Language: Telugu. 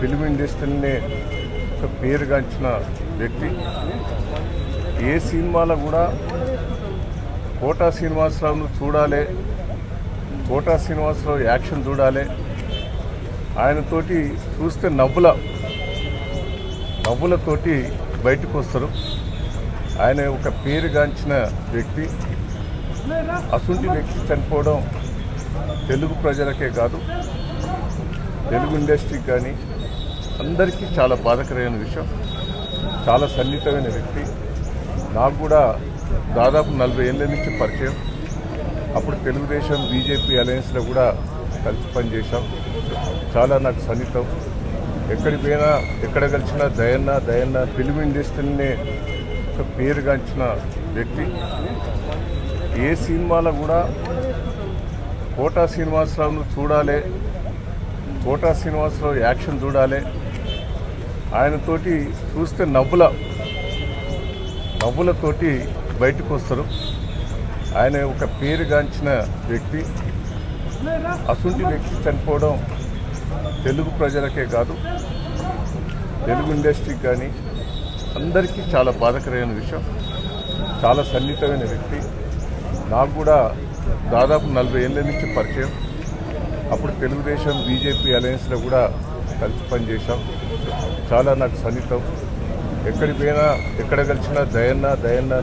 ఫిల్మ్ ఇండస్ట్రీని ఒక పేరుగాంచిన వ్యక్తి. ఏ సినిమాలో కూడా కోటా శ్రీనివాసరావును చూడాలి, కోటా శ్రీనివాసరావు యాక్షన్ చూడాలి, ఆయనతోటి చూస్తే నవ్వులతోటి బయటకు వస్తారు. ఆయన ఒక పేరుగాంచిన వ్యక్తి. అసుంటి వ్యక్తి చనిపోవడం తెలుగు ప్రజలకే కాదు, తెలుగు ఇండస్ట్రీకి కానీ అందరికీ చాలా బాధాకరమైన విషయం. చాలా సన్నిహితమైన వ్యక్తి. నాకు కూడా దాదాపు 40 ఏళ్ళ నుంచి పరిచయం. అప్పుడు తెలుగుదేశం బీజేపీ అలయన్స్లో కూడా కలిసి పనిచేశాం. చాలా నాకు సన్నిహితం. ఎక్కడికి పోయినా ఎక్కడ కలిసినా దయన్న ఫిల్మ్ ఇండస్ట్రీని ఒక పేరుగాంచిన వ్యక్తి. ఏ సినిమాలో కూడా కోటా శ్రీనివాసరావును చూడాలి, కోటా శ్రీనివాసరావు యాక్షన్ చూడాలి, ఆయనతోటి చూస్తే నవ్వులతోటి బయటకు వస్తారు. ఆయన ఒక పేరుగాంచిన వ్యక్తి. అసుంటి వ్యక్తి చనిపోవడం తెలుగు ప్రజలకే కాదు, తెలుగు ఇండస్ట్రీకి కానీ అందరికీ చాలా బాధాకరమైన విషయం. చాలా సన్నిహితమైన వ్యక్తి. నాకు కూడా దాదాపు 40 ఏళ్ళ నుంచి పరిచయం. అప్పుడు తెలుగుదేశం బీజేపీ అలయన్స్లో కూడా కలిసి పనిచేశాం. చాలా నాకు సన్నిహితం. ఎక్కడికి పోయినా ఎక్కడ కలిసినా దయన్న